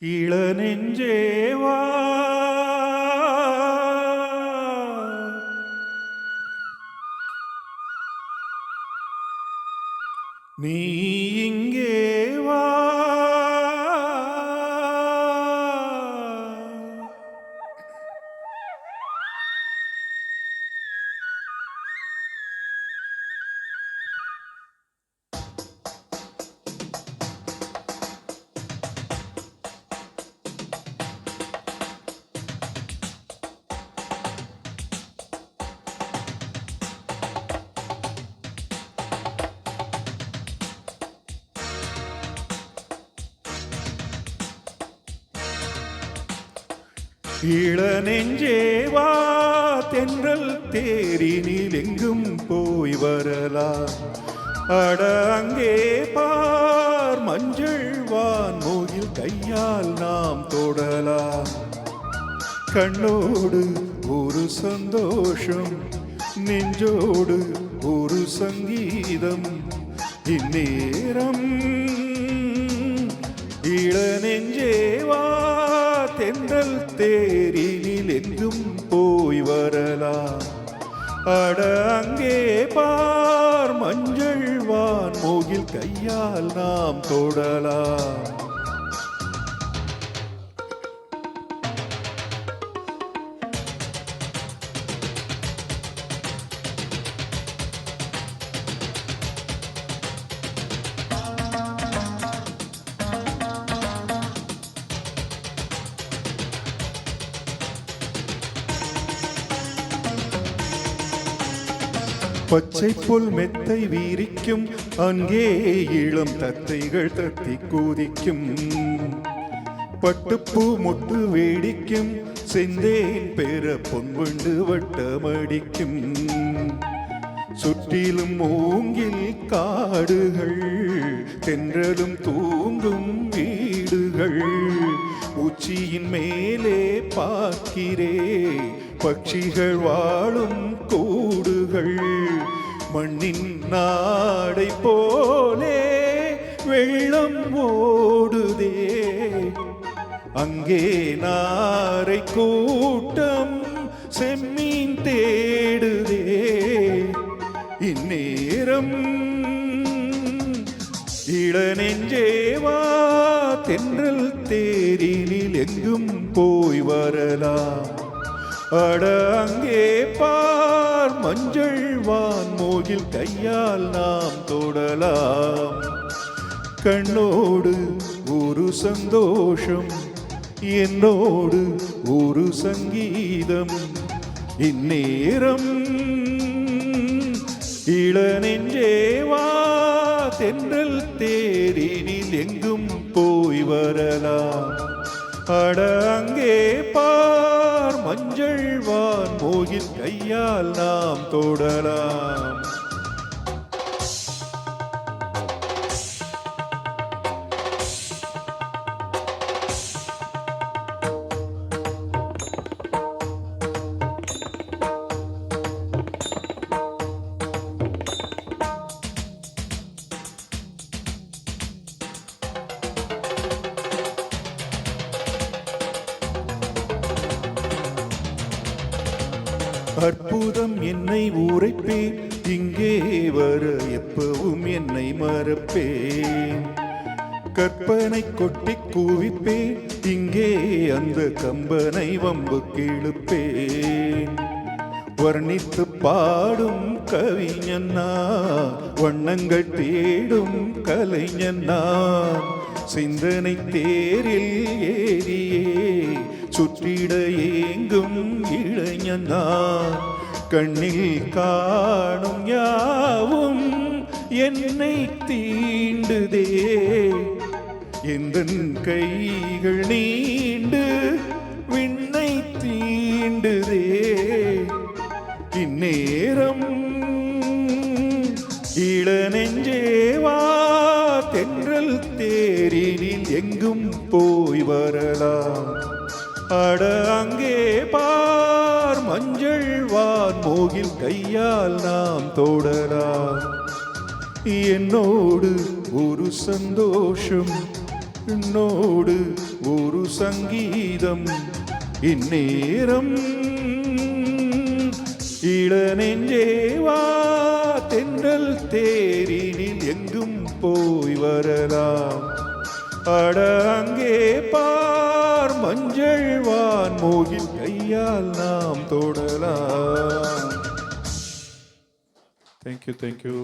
இளநெஞ்சேவா நீ இங்கே வா. இளநெஞ்சேவா தென்றல் தேரினில் எங்கும் போய் வரலாம். அட அங்கே பார் மஞ்சள் வான்மோயில் கையால் நாம் தொடலாம். கண்ணோடு ஒரு சந்தோஷம், நெஞ்சோடு ஒரு சங்கீதம். இந்நேரம் இளநெஞ்சேவா தென்றல் தேரினில் எங்கும் போய் வரலாம். அட அங்கே பார் மஞ்சள் வான்மோயில் கையால் நாம் தொடலாம். பச்சை புல் மெத்தை வீரிக்கும், அங்கே இளம் தத்தைகள் தத்தி கூதிக்கும். பட்டுப்பூ மொட்டு வேடிக்கும், செந்தேன் பெற பொன்வண்டு வட்டமடிக்கும். சுற்றிலும் மூங்கில் காடுகள், தென்றலும் தூங்கும் வீடுகள். உச்சியின் மேலே பார்க்கிறே பட்சிகள் வாழும் கூடுகள். மண்ணின் நாடை போலே வெள்ளம் ஓடுதே, அங்கே நாரை கூட்டம் செம்மீன் தேடுதே. இந்நேரம் இளநெஞ்சேவா தென்றல் தேரினில் எங்கும் போய் வரலாம். அட அங்கே பார் மஞ்சள் வான்மோயில் கையால் நாம் தொடலாம். கண்ணோடு ஒரு சந்தோஷம், என்னோடு ஒரு சங்கீதம். இந்நேரம் இளநெஞ்சேவா தென்றல் தேரினில் எங்கும் போய் வரலாம். அட அங்கே பார் மஞ்சள் வான்மோயில் கையால் நாம் தொடலாம். அற்புதம் என்னை உரைப்பேன், இங்கே வர எப்பவும் என்னை மறப்பேன். கற்பனை கொட்டி கூவிப்பேன், இங்கே அந்த கம்பனை வம்பு கிழுப்பேன். வர்ணித்து பாடும் கவிஞன்னா, வண்ணங்கள் தேடும் கலைஞன்னா. சிந்தனை தேரில் ஏறியே சுற்றிட ஏங்கும் இளைஞனா. கண்ணில் காணும் யாவும் என்னை தீண்டுதே, எந்தன் கைகள் நீண்டு விண்ணை தீண்டுதே. இந்நேரம் இளநெஞ்சேவா தென்றல் தேரினில் எங்கும் போய் வரலாம். அட அங்கே பார் மஞ்சள் வான்மோயில் கையால் நாம் தொடலாம். என்னோடு ஒரு சந்தோஷம், என்னோடு ஒரு சங்கீதம் இந்நேரம் இளநெஞ்சேவா தென்றல் தேரினில் எங்கும் போய் வரலாம் அட அங்கே பார் மஞ்சள் வான் மோகில் கையால் நாம் தொடலாம். தேங்க்யூ.